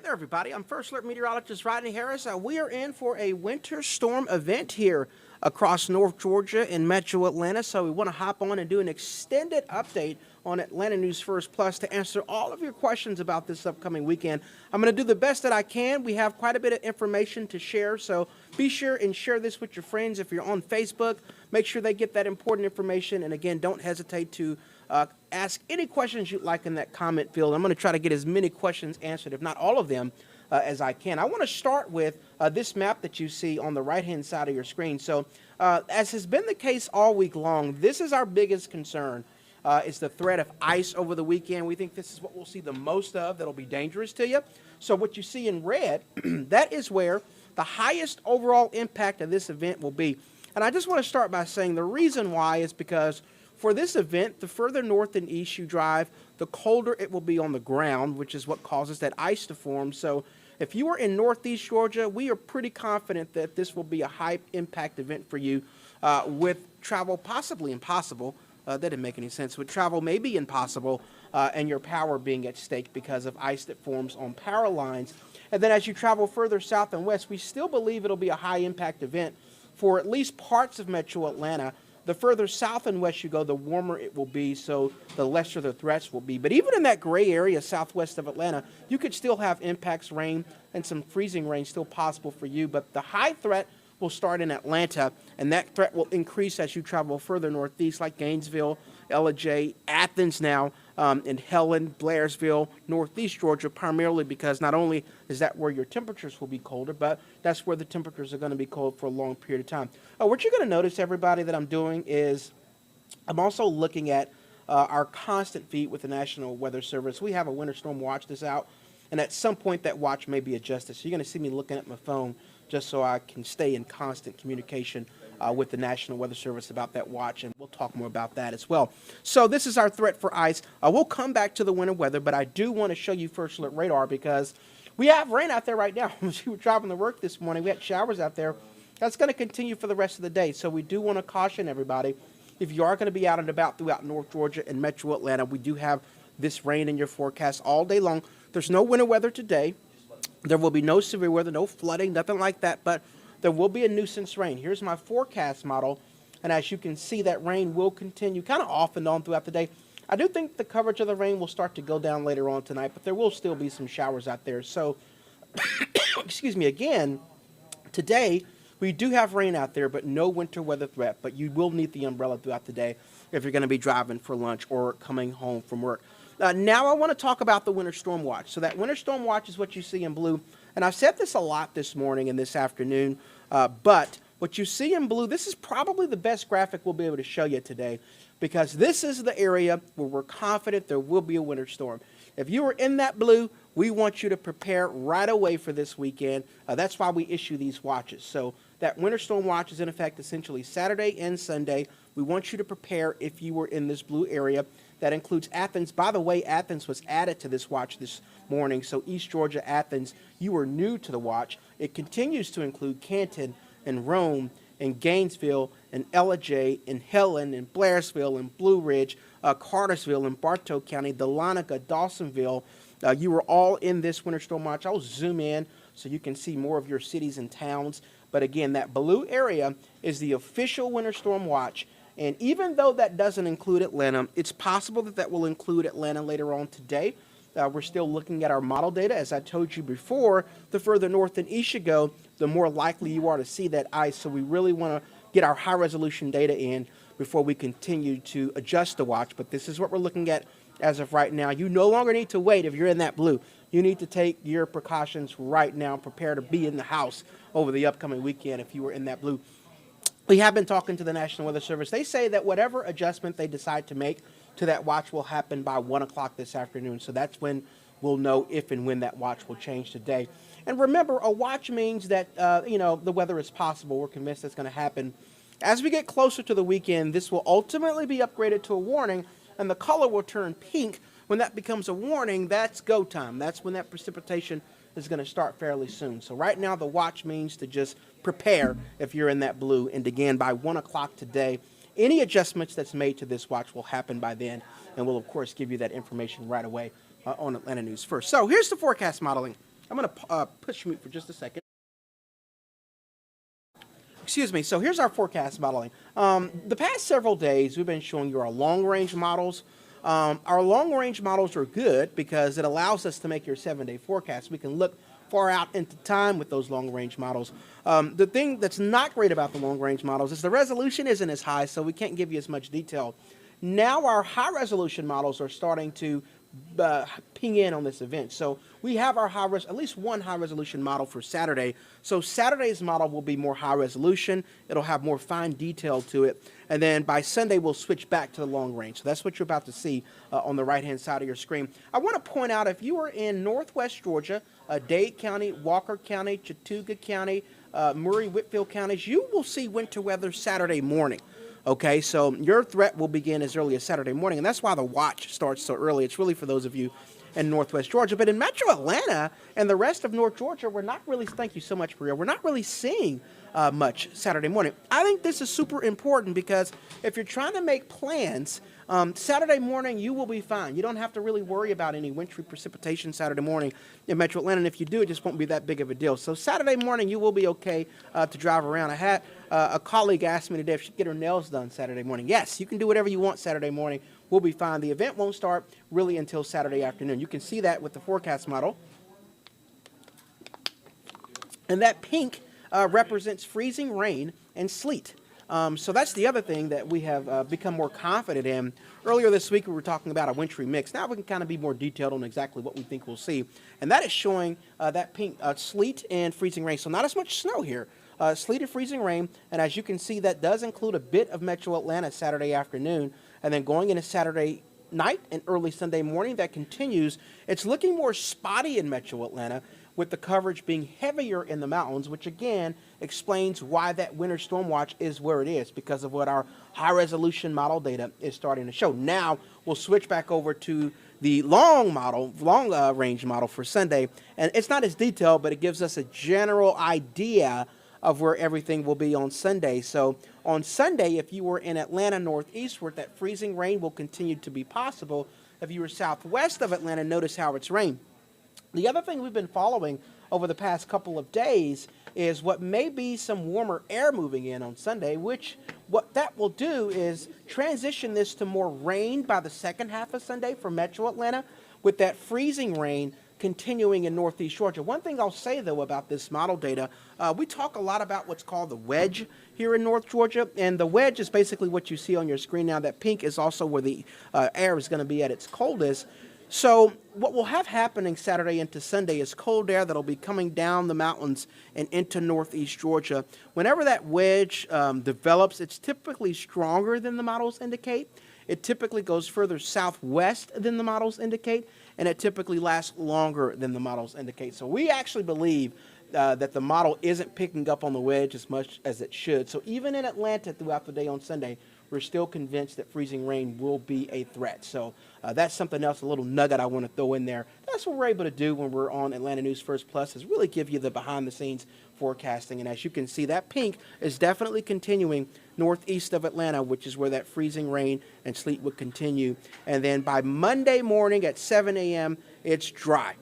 there, everybody. I'm First Alert Meteorologist Rodney Harris. We are in for a winter storm event here across North Georgia and Metro Atlanta. So we want to hop on and do an extended update on Atlanta News First Plus to answer all of your questions about this upcoming weekend. I'm going to do the best that I can. We have quite a bit of information to share, so be sure and share this with your friends. If you're on Facebook, make sure they get that important information. And again, don't hesitate to ask any questions you'd like in that comment field. I'm going to try to get as many questions answered, if not all of them, as I can. I want to start with this map that you see on the right-hand side of your screen. So as has been the case all week long, this is our biggest concern. It's the threat of ice over the weekend. We think this is what we'll see the most of that'll be dangerous to you. So what you see in red, that is where the highest overall impact of this event will be. And I just want to start by saying the reason why is because for this event, the further north and east you drive, the colder it will be on the ground, which is what causes that ice to form. So if you are in northeast Georgia, we are pretty confident that this will be a high impact event for you with travel possibly impossible. That didn't make any sense. With travel maybe impossible and your power being at stake because of ice that forms on power lines. And then as you travel further south and west, we still believe it'll be a high impact event for at least parts of Metro Atlanta. The further south and west you go, the warmer it will be, so the lesser the threats will be. But even in that gray area southwest of Atlanta, you could still have impacts, rain, and some freezing rain still possible for you. But the high threat will start in Atlanta, and that threat will increase as you travel further northeast, like Gainesville, Ellijay, Athens now, and Helen, Blairsville, northeast Georgia, primarily because not only is that where your temperatures will be colder, but that's where the temperatures are going to be cold for a long period of time. What you're going to notice, everybody, that I'm doing is I'm also looking at our constant feed with the National Weather Service. We have a winter storm watch that's out, and at some point that watch may be adjusted. So you're going to see me looking at my phone just so I can stay in constant communication with the National Weather Service about that watch, and we'll talk more about that as well. So this is our threat for ice. We'll come back to the winter weather, but I do want to show you First Alert radar because we have rain out there right now. As we were driving to work this morning, we had showers out there. That's going to continue for the rest of the day, so we do want to caution everybody. If you are going to be out and about throughout North Georgia and Metro Atlanta, we do have this rain in your forecast all day long. There's no winter weather today. There will be no severe weather, no flooding, nothing like that, but there will be a nuisance rain. Here's my forecast model, and as you can see, that rain will continue kind of off and on throughout the day. I do think the coverage of the rain will start to go down later on tonight, but there will still be some showers out there. So, excuse me, again, today we do have rain out there, but no winter weather threat, but you will need the umbrella throughout the day if you're going to be driving for lunch or coming home from work. Now I want to talk about the Winter Storm Watch. So that Winter Storm Watch is what you see in blue. And I've said this a lot this morning and this afternoon, but what you see in blue, this is probably the best graphic we'll be able to show you today because this is the area where we're confident there will be a winter storm. If you are in that blue, we want you to prepare right away for this weekend. That's why we issue these watches. So that Winter Storm Watch is in effect essentially Saturday and Sunday. We want you to prepare if you were in this blue area. That includes Athens. By the way, Athens was added to this watch this morning. So East Georgia, Athens, you are new to the watch. It continues to include Canton and Rome and Gainesville and Ellijay and Helen and Blairsville and Blue Ridge, Cartersville and Bartow County, Dahlonega, Dawsonville. You are all in this Winter Storm Watch. I'll zoom in so you can see more of your cities and towns. But again, that blue area is the official Winter Storm Watch. And even though that doesn't include Atlanta, it's possible that that will include Atlanta later on today. We're still looking at our model data. As I told you before, the further north and east you go, the more likely you are to see that ice. So we really want to get our high-resolution data in before we continue to adjust the watch. But this is what we're looking at as of right now. You no longer need to wait if you're in that blue. You need to take your precautions right now and prepare to be in the house over the upcoming weekend if you were in that blue. We have been talking to the National Weather Service. They say that whatever adjustment they decide to make to that watch will happen by 1 o'clock this afternoon. So that's when we'll know if and when that watch will change today. And remember, a watch means that, the weather is possible. We're convinced that's going to happen. As we get closer to the weekend, this will ultimately be upgraded to a warning, and the color will turn pink. When that becomes a warning, that's go time. That's when that precipitation is going to start fairly soon. So right now, the watch means to just prepare if you're in that blue. And again, by 1 o'clock today, any adjustments that's made to this watch will happen by then. And we'll, of course, give you that information right away on Atlanta News First. So here's the forecast modeling. I'm going to push mute for just a second. Excuse me. So here's our forecast modeling. The past several days, we've been showing you our long-range models. Our long-range models are good because it allows us to make your 7-day forecast. We can look far out into time with those long-range models. The thing that's not great about the long-range models is the resolution isn't as high, so we can't give you as much detail. Now our high-resolution models are starting to ping in on this event. So we have our at least one high-resolution model for Saturday. So Saturday's model will be more high-resolution. It'll have more fine detail to it. And then by Sunday, we'll switch back to the long range. So that's what you're about to see on the right-hand side of your screen. I want to point out, if you are in northwest Georgia, Dade County, Walker County, Chattooga County, Murray, Whitfield counties, you will see winter weather Saturday morning. Okay, so your threat will begin as early as Saturday morning, and that's why the watch starts so early. It's really for those of you in northwest Georgia. But in metro Atlanta and the rest of North Georgia, we're not really, thank you so much, Priya, we're not really seeing much Saturday morning. I think this is super important because if you're trying to make plans, Saturday morning you will be fine. You don't have to really worry about any wintry precipitation Saturday morning in metro Atlanta, and if you do, it just won't be that big of a deal. So Saturday morning you will be okay to drive around. I had a colleague asked me today if she'd get her nails done Saturday morning. Yes, you can do whatever you want Saturday morning. We'll be fine. The event won't start really until Saturday afternoon. You can see that with the forecast model. And that pink represents freezing rain and sleet. So that's the other thing that we have become more confident in. Earlier this week, we were talking about a wintry mix. Now we can kind of be more detailed on exactly what we think we'll see. And that is showing that pink sleet and freezing rain. So not as much snow here. Sleet and freezing rain. And as you can see, that does include a bit of metro Atlanta Saturday afternoon. And then going into Saturday night and early Sunday morning, that continues. It's looking more spotty in metro Atlanta, with the coverage being heavier in the mountains, which again explains why that winter storm watch is where it is, because of what our high-resolution model data is starting to show. Now we'll switch back over to the long range model for Sunday, and it's not as detailed, but it gives us a general idea of where everything will be on Sunday. So on Sunday, if you were in Atlanta northeastward, that freezing rain will continue to be possible. If you were southwest of Atlanta, notice how it's rained. The other thing we've been following over the past couple of days is what may be some warmer air moving in on Sunday, which what that will do is transition this to more rain by the second half of Sunday for metro Atlanta, with that freezing rain continuing in northeast Georgia. One thing I'll say, though, about this model data, we talk a lot about what's called the wedge here in North Georgia, and the wedge is basically what you see on your screen now. That pink is also where the air is going to be at its coldest. So what we'll have happening Saturday into Sunday is cold air that'll be coming down the mountains and into northeast Georgia. Whenever that wedge develops, it's typically stronger than the models indicate. It typically goes further southwest than the models indicate, and it typically lasts longer than the models indicate. So we actually believe that the model isn't picking up on the wedge as much as it should. So even in Atlanta throughout the day on Sunday, we're still convinced that freezing rain will be a threat. So that's something else, a little nugget I want to throw in there. That's what we're able to do when we're on Atlanta News First Plus, is really give you the behind-the-scenes forecasting. And as you can see, that pink is definitely continuing northeast of Atlanta, which is where that freezing rain and sleet would continue. And then by Monday morning at 7 a.m., it's dry.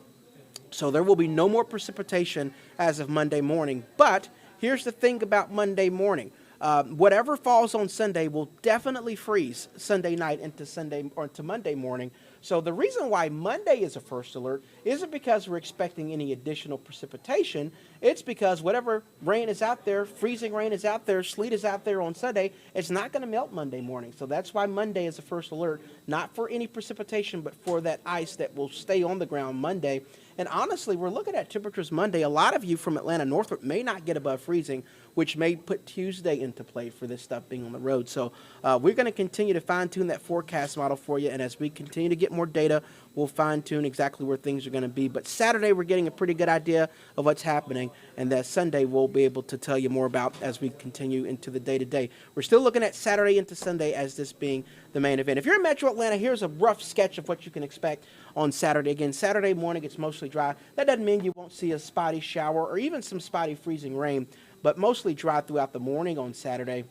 So there will be no more precipitation as of Monday morning. But here's the thing about Monday morning. Whatever falls on Sunday will definitely freeze Sunday night into Monday morning. So the reason why Monday is a first alert isn't because we're expecting any additional precipitation. It's because whatever rain is out there, freezing rain is out there, sleet is out there on Sunday, it's not going to melt Monday morning. So that's why Monday is a first alert, not for any precipitation, but for that ice that will stay on the ground Monday. And honestly, we're looking at temperatures Monday. A lot of you from Atlanta northward may not get above freezing, which may put Tuesday into play for this stuff being on the road. So we're going to continue to fine-tune that forecast model for you. And as we continue to get more data, we'll fine-tune exactly where things are going to be. But Saturday, we're getting a pretty good idea of what's happening. And that Sunday, we'll be able to tell you more about as we continue into the day-to-day. We're still looking at Saturday into Sunday as this being the main event. If you're in Metro Atlanta, here's a rough sketch of what you can expect on Saturday. Again, Saturday morning, it's mostly dry. That doesn't mean you won't see a spotty shower or even some spotty freezing rain, but mostly dry throughout the morning on Saturday.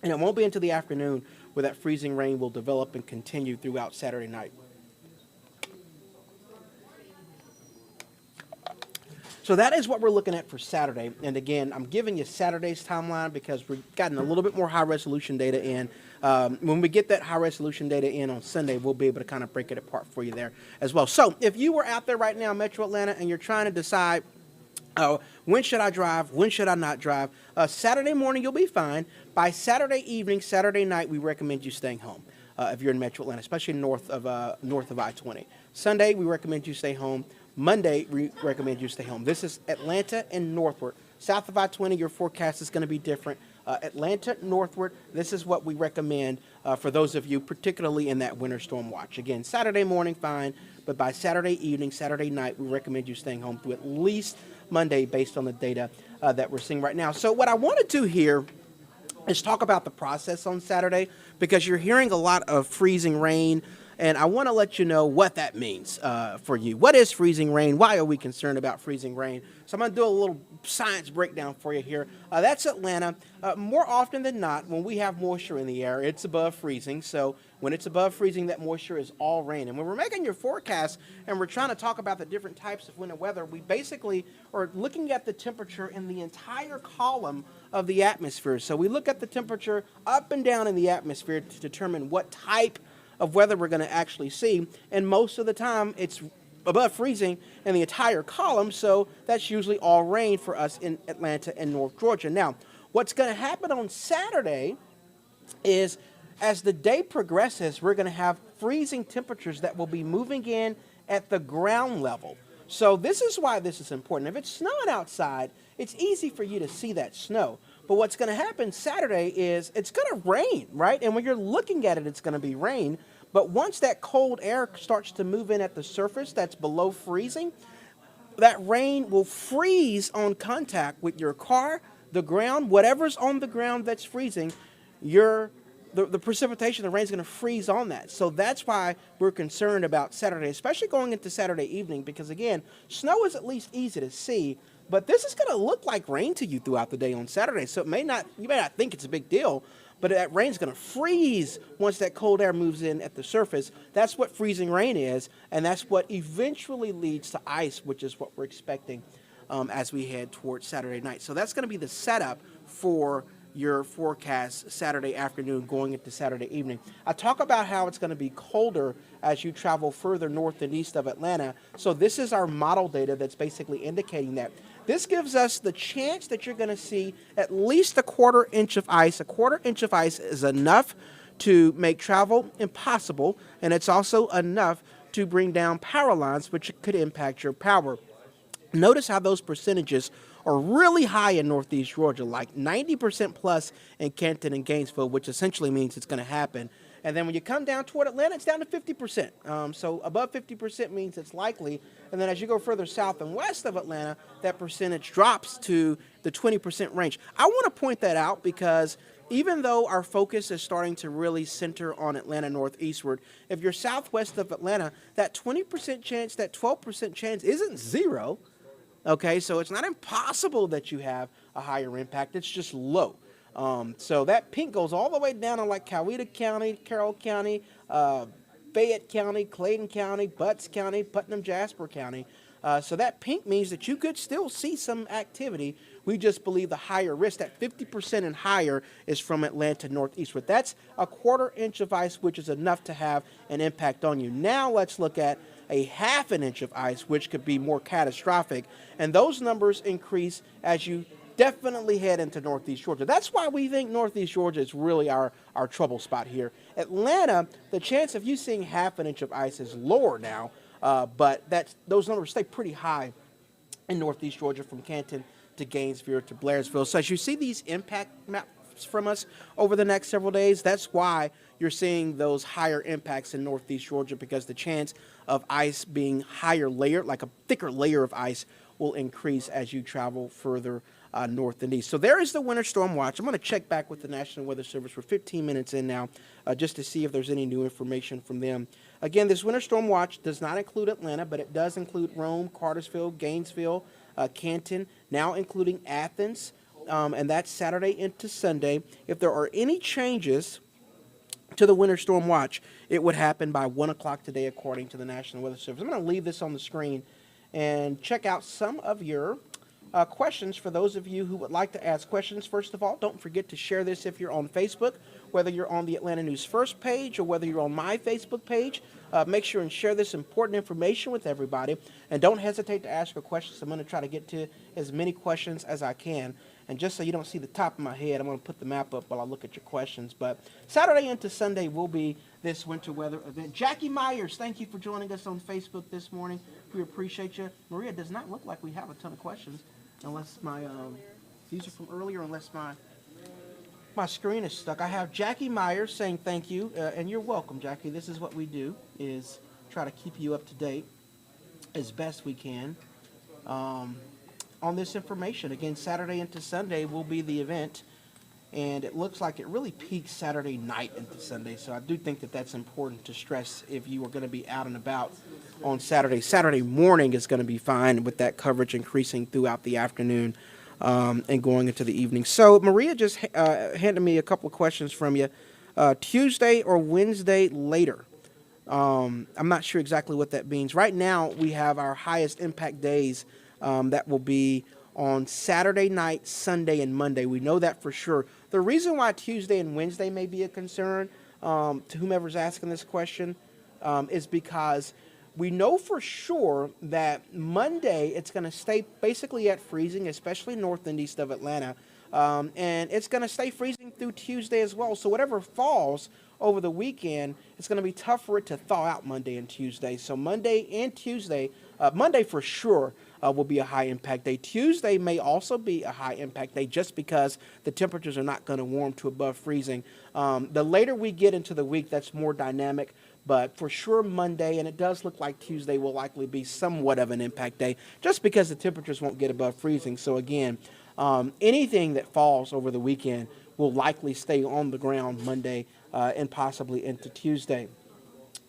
And it won't be until the afternoon where that freezing rain will develop and continue throughout Saturday night. So that is what we're looking at for Saturday. And again, I'm giving you Saturday's timeline because we've gotten a little bit more high resolution data in. When we get that high resolution data in on Sunday, we'll be able to kind of break it apart for you there as well. So if you were out there right now in Metro Atlanta and you're trying to decide, when should I drive? When should I not drive? Saturday morning, you'll be fine. By Saturday evening, Saturday night, we recommend you staying home if you're in Metro Atlanta, especially north of I-20. Sunday, we recommend you stay home. Monday, we recommend you stay home. This is Atlanta and northward. South of I-20, your forecast is going to be different. Atlanta northward, this is what we recommend for those of you, particularly in that winter storm watch. Again, Saturday morning, fine, but by Saturday evening, Saturday night, we recommend you staying home through at least Monday based on the data that we're seeing right now. So what I want to do here is talk about the process on Saturday, because you're hearing a lot of freezing rain, and I want to let you know what that means for you. What is freezing rain? Why are we concerned about freezing rain? So I'm going to do a little science breakdown for you here. That's Atlanta. More often than not, when we have moisture in the air, it's above freezing. So when it's above freezing, that moisture is all rain. And when we're making your forecast and we're trying to talk about the different types of winter weather, we basically are looking at the temperature in the entire column of the atmosphere. So we look at the temperature up and down in the atmosphere to determine what type of weather we're going to actually see, and most of the time it's above freezing in the entire column, so that's usually all rain for us in Atlanta and North Georgia. Now, what's going to happen on Saturday is as the day progresses, we're going to have freezing temperatures that will be moving in at the ground level. So this is why this is important. If it's snowing outside, it's easy for you to see that snow. But what's going to happen Saturday is it's going to rain, right? And when you're looking at it, it's going to be rain. But once that cold air starts to move in at the surface that's below freezing, that rain will freeze on contact with your car, the ground, whatever's on the ground that's freezing, the precipitation, the rain's going to freeze on that. So that's why we're concerned about Saturday, especially going into Saturday evening, because again, snow is at least easy to see, but this is going to look like rain to you throughout the day on Saturday. So you may not think it's a big deal, but that rain's going to freeze once that cold air moves in at the surface. That's what freezing rain is, and that's what eventually leads to ice, which is what we're expecting as we head towards Saturday night. So that's going to be the setup for your forecast Saturday afternoon going into Saturday evening. I talk about how it's going to be colder as you travel further north and east of Atlanta. So this is our model data that's basically indicating that. This gives us the chance that you're going to see at least a quarter inch of ice. A quarter inch of ice is enough to make travel impossible, and it's also enough to bring down power lines, which could impact your power. Notice how those percentages are really high in Northeast Georgia, like 90% plus in Canton and Gainesville, which essentially means it's going to happen. And then when you come down toward Atlanta, it's down to 50%. So above 50% means it's likely. And then as you go further south and west of Atlanta, that percentage drops to the 20% range. I want to point that out because even though our focus is starting to really center on Atlanta northeastward, if you're southwest of Atlanta, that 20% chance, that 12% chance isn't zero. Okay, so it's not impossible that you have a higher impact. It's just low. So that pink goes all the way down to like Coweta County, Carroll County, Fayette County, Clayton County, Butts County, Putnam, Jasper County. So that pink means that you could still see some activity. We just believe the higher risk, that 50% and higher, is from Atlanta northeastward. That's a quarter inch of ice, which is enough to have an impact on you. Now let's look at a half an inch of ice, which could be more catastrophic. And those numbers increase as you definitely head into Northeast Georgia. That's why we think Northeast Georgia is really our trouble spot here. Atlanta, the chance of you seeing half an inch of ice is lower now, but those numbers stay pretty high in Northeast Georgia from Canton to Gainesville to Blairsville. So as you see these impact maps from us over the next several days, that's why you're seeing those higher impacts in Northeast Georgia, because the chance of ice being higher layer, like a thicker layer of ice, will increase as you travel further north and east. So there is the winter storm watch. I'm going to check back with the National Weather Service. We're 15 minutes in now just to see if there's any new information from them. Again, this winter storm watch does not include Atlanta, but it does include Rome, Cartersville, Gainesville, Canton, now including Athens, and that's Saturday into Sunday. If there are any changes to the winter storm watch, it would happen by 1 o'clock today, according to the National Weather Service. I'm going to leave this on the screen and check out some of your questions for those of you who would like to ask questions. First of all, don't forget to share this if you're on Facebook, whether you're on the Atlanta News First page or whether you're on my Facebook page. Make sure and share this important information with everybody. And don't hesitate to ask your questions. I'm going to try to get to as many questions as I can. And just so you don't see the top of my head, I'm going to put the map up while I look at your questions. But Saturday into Sunday will be this winter weather event. Jackie Myers, thank you for joining us on Facebook this morning. We appreciate you. Maria, does not look like we have a ton of questions, unless my, these are from earlier, unless my screen is stuck. I have Jackie Myers saying thank you, and you're welcome, Jackie. This is what we do, is try to keep you up to date as best we can on this information. Again, Saturday into Sunday will be the event, and it looks like it really peaks Saturday night into Sunday, so I do think that that's important to stress if you are going to be out and about on Saturday. Saturday morning is going to be fine with that coverage increasing throughout the afternoon and going into the evening. So Maria just handed me a couple of questions from you. Tuesday or Wednesday later. I'm not sure exactly what that means. Right now, we have our highest impact days that will be on Saturday night, Sunday, and Monday. We know that for sure. The reason why Tuesday and Wednesday may be a concern to whomever's asking this question is because we know for sure that Monday it's going to stay basically at freezing, especially north and east of Atlanta. And it's going to stay freezing through Tuesday as well. So whatever falls over the weekend, it's going to be tough for it to thaw out Monday and Tuesday. So Monday and Tuesday, Monday for sure will be a high impact day. Tuesday may also be a high impact day just because the temperatures are not going to warm to above freezing. The later we get into the week, that's more dynamic. But for sure Monday, and it does look like Tuesday will likely be somewhat of an impact day just because the temperatures won't get above freezing. So again, anything that falls over the weekend will likely stay on the ground Monday and possibly into Tuesday.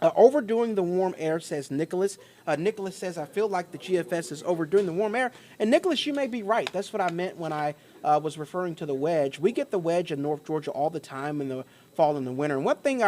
Overdoing the warm air, says Nicholas. Nicholas says, I feel like the GFS is overdoing the warm air. And Nicholas, you may be right. That's what I meant when I was referring to the wedge. We get the wedge in North Georgia all the time in the fall and the winter. And one thing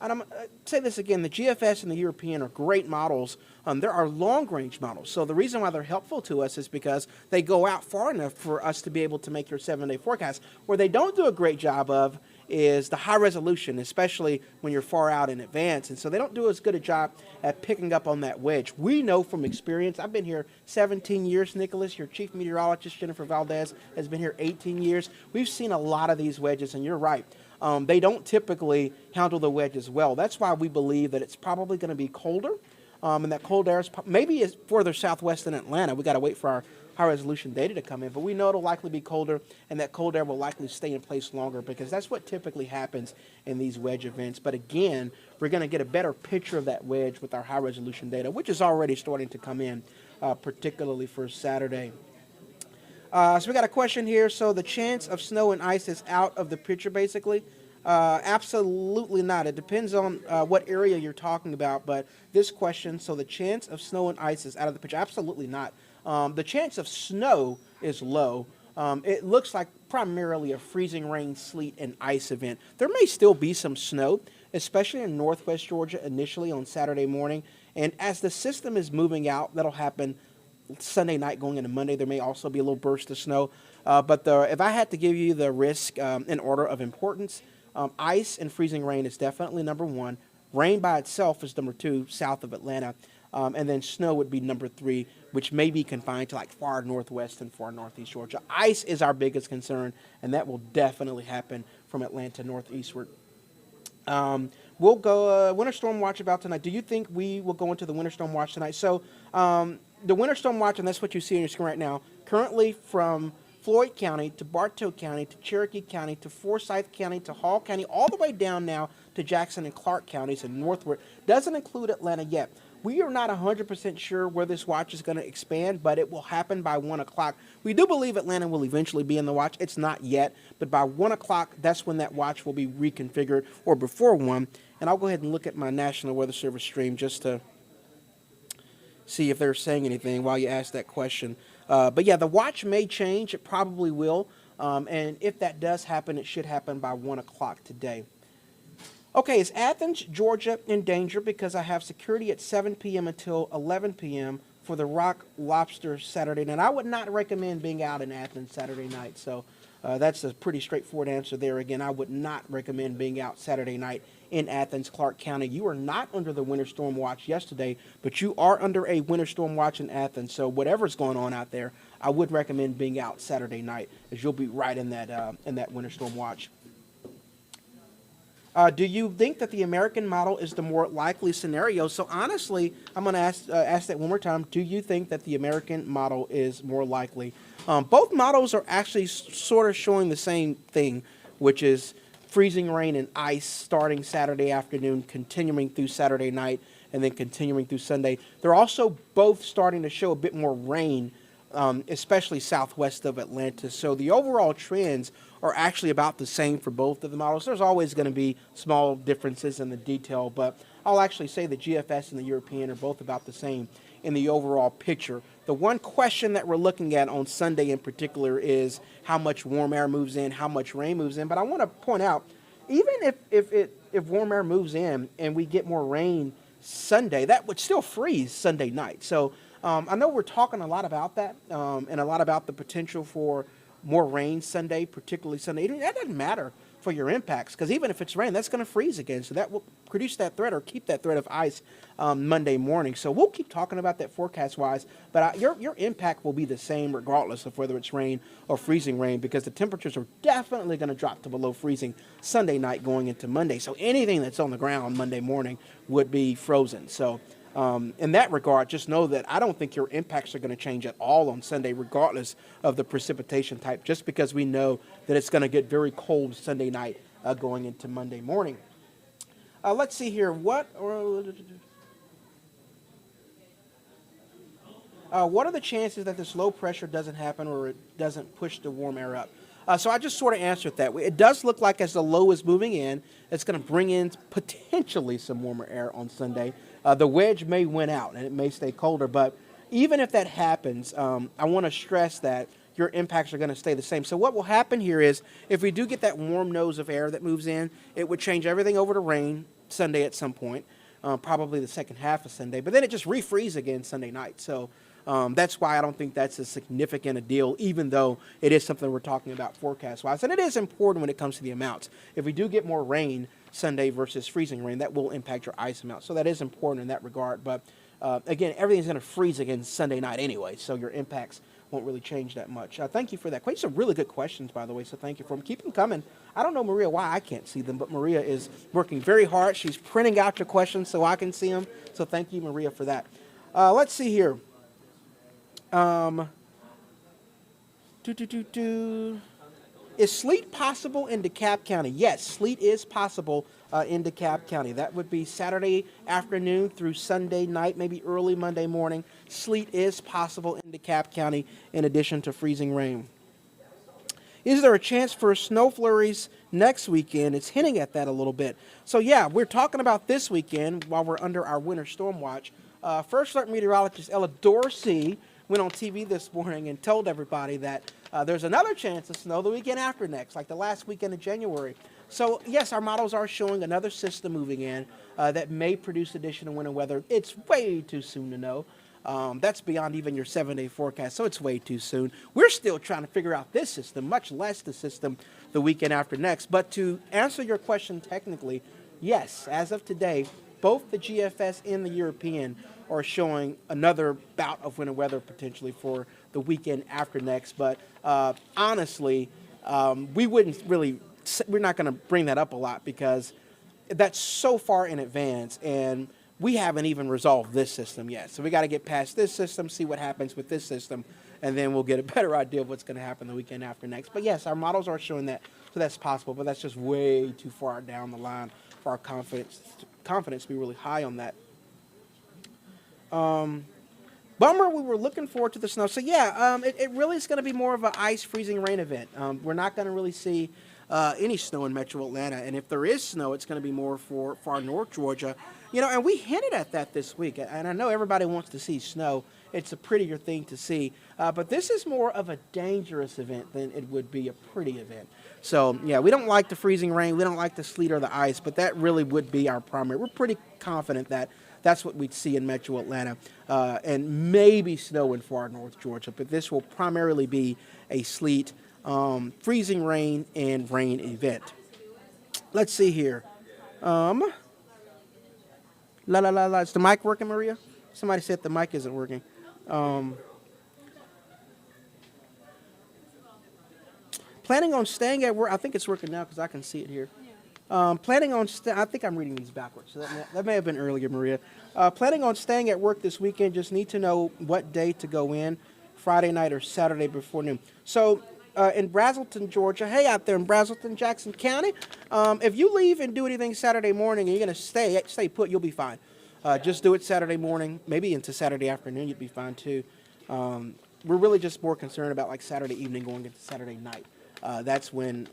and I'm going to say this again, the GFS and the European are great models. There are long-range models. So the reason why they're helpful to us is because they go out far enough for us to be able to make your 7-day forecast. Where they don't do a great job of is the high resolution, especially when you're far out in advance. And so they don't do as good a job at picking up on that wedge. We know from experience, I've been here 17 years, Nicholas. Your chief meteorologist, Jennifer Valdez, has been here 18 years. We've seen a lot of these wedges, and you're right. They don't typically handle the wedges well. That's why we believe that it's probably going to be colder, and that cold air is maybe is further southwest than Atlanta. We got to wait for our high-resolution data to come in, but we know it'll likely be colder, and that cold air will likely stay in place longer because that's what typically happens in these wedge events. But again, we're going to get a better picture of that wedge with our high-resolution data, which is already starting to come in, particularly for Saturday. So we got a question here. So the chance of snow and ice is out of the picture, basically. Absolutely not. It depends on what area you're talking about. But this question, so the chance of snow and ice is out of the picture. Absolutely not. The chance of snow is low. It looks like primarily a freezing rain, sleet, and ice event. There may still be some snow, especially in northwest Georgia initially on Saturday morning. And as the system is moving out, that'll happen Sunday night going into Monday. There may also be a little burst of snow. But if I had to give you the risk in order of importance, ice and freezing rain is definitely number one. Rain by itself is number two, south of Atlanta. And then snow would be number three, which may be confined to like far northwest and far northeast Georgia. Ice is our biggest concern, and that will definitely happen from Atlanta northeastward. We'll go winter storm watch about tonight. Do you think we will go into the winter storm watch tonight? So the winter storm watch, and that's what you see on your screen right now, currently from Floyd County to Bartow County to Cherokee County to Forsyth County to Hall County, all the way down now to Jackson and Clark counties and northward. Doesn't include Atlanta yet. We are not 100% sure where this watch is going to expand, but it will happen by 1 o'clock. We do believe Atlanta will eventually be in the watch. It's not yet, but by 1 o'clock, that's when that watch will be reconfigured, or before 1. And I'll go ahead and look at my National Weather Service stream just to see if they're saying anything while you ask that question. But yeah, the watch may change. It probably will. And if that does happen, it should happen by 1 o'clock today. Okay, is Athens, Georgia in danger because I have security at 7 p.m. until 11 p.m. for the Rock Lobster Saturday night. I would not recommend being out in Athens Saturday night. So that's a pretty straightforward answer there. Again, I would not recommend being out Saturday night in Athens, Clark County. You are not under the winter storm watch yesterday, but you are under a winter storm watch in Athens. So whatever's going on out there, I would recommend being out Saturday night, as you'll be right in that winter storm watch. Do you think that the American model is the more likely scenario? So honestly, I'm going to ask that one more time. Do you think that the American model is more likely? Both models are actually sort of showing the same thing, which is freezing rain and ice starting Saturday afternoon, continuing through Saturday night, and then continuing through Sunday. They're also both starting to show a bit more rain, especially southwest of Atlanta. So the overall trends are actually about the same for both of the models. There's always going to be small differences in the detail, but I'll actually say the GFS and the European are both about the same in the overall picture. The one question that we're looking at on Sunday in particular is how much warm air moves in, how much rain moves in. But I want to point out, even if warm air moves in and we get more rain Sunday, that would still freeze Sunday night. So I know we're talking a lot about that and a lot about the potential for more rain Sunday, particularly Sunday. That doesn't matter for your impacts, because even if it's rain, that's going to freeze again. So that will produce that threat or keep that threat of ice Monday morning. So we'll keep talking about that forecast-wise, but your impact will be the same regardless of whether it's rain or freezing rain, because the temperatures are definitely going to drop to below freezing Sunday night going into Monday. So anything that's on the ground Monday morning would be frozen. So in that regard, just know that I don't think your impacts are going to change at all on Sunday, regardless of the precipitation type, just because we know that it's going to get very cold Sunday night going into Monday morning. Let's see here. What are the chances that this low pressure doesn't happen or it doesn't push the warm air up? So I just sort of answered that. It does look like as the low is moving in, it's going to bring in potentially some warmer air on Sunday. The wedge may win out and it may stay colder, but even if that happens, I want to stress that your impacts are going to stay the same. So what will happen here is if we do get that warm nose of air that moves in, it would change everything over to rain Sunday at some point, probably the second half of Sunday, but then it just refreeze again Sunday night. So that's why I don't think that's as significant a deal, even though it is something we're talking about forecast-wise. And it is important when it comes to the amounts. If we do get more rain Sunday versus freezing rain, that will impact your ice amount. So that is important in that regard. But again, everything's going to freeze again Sunday night anyway, so your impacts won't really change that much. Thank you for that. These are really good questions, by the way, so thank you for them. Keep them coming. I don't know, Maria, why I can't see them, but Maria is working very hard. She's printing out your questions so I can see them. So thank you, Maria, for that. Let's see here. Is sleet possible in DeKalb County? Yes, sleet is possible in DeKalb County. That would be Saturday afternoon through Sunday night, maybe early Monday morning. Sleet is possible in DeKalb County in addition to freezing rain. Is there a chance for snow flurries next weekend? It's hinting at that a little bit. So yeah, we're talking about this weekend while we're under our winter storm watch. First alert meteorologist Ella Dorsey went on TV this morning and told everybody that there's another chance of snow the weekend after next, like the last weekend of January. So, yes, our models are showing another system moving in that may produce additional winter weather. It's way too soon to know. That's beyond even your 7-day forecast, so it's way too soon. We're still trying to figure out this system, much less the system the weekend after next. But to answer your question technically, yes, as of today, both the GFS and the European are showing another bout of winter weather potentially for the weekend after next. But honestly, we're not going to bring that up a lot because that's so far in advance and we haven't even resolved this system yet. So we got to get past this system, see what happens with this system, and then we'll get a better idea of what's going to happen the weekend after next. But yes, our models are showing that, so that's possible, but that's just way too far down the line for our confidence to be really high on that. Bummer, we were looking forward to the snow. So yeah, it really is going to be more of an ice freezing rain event. We're not going to really see any snow in Metro Atlanta, and if there is snow, it's going to be more for far north Georgia. You know, and we hinted at that this week, and I know everybody wants to see snow, it's a prettier thing to see. But this is more of a dangerous event than it would be a pretty event. So, yeah, we don't like the freezing rain. We don't like the sleet or the ice, but that really would be our primary. We're pretty confident that that's what we'd see in Metro Atlanta, and maybe snow in far north Georgia. But this will primarily be a sleet, freezing rain, and rain event. Let's see here. Is the mic working, Maria? Somebody said the mic isn't working. Planning on staying at work. I think it's working now because I can see it here. Planning on, I think I'm reading these backwards, so that may have been earlier, Maria. Planning on staying at work this weekend, just need to know what day to go in, Friday night or Saturday before noon. So in Brazelton, Georgia, hey, out there in Brazelton, Jackson County, if you leave and do anything Saturday morning and you're going to stay put, you'll be fine. Just do it Saturday morning, maybe into Saturday afternoon, you'd be fine too. We're really just more concerned about like Saturday evening going into Saturday night. That's when,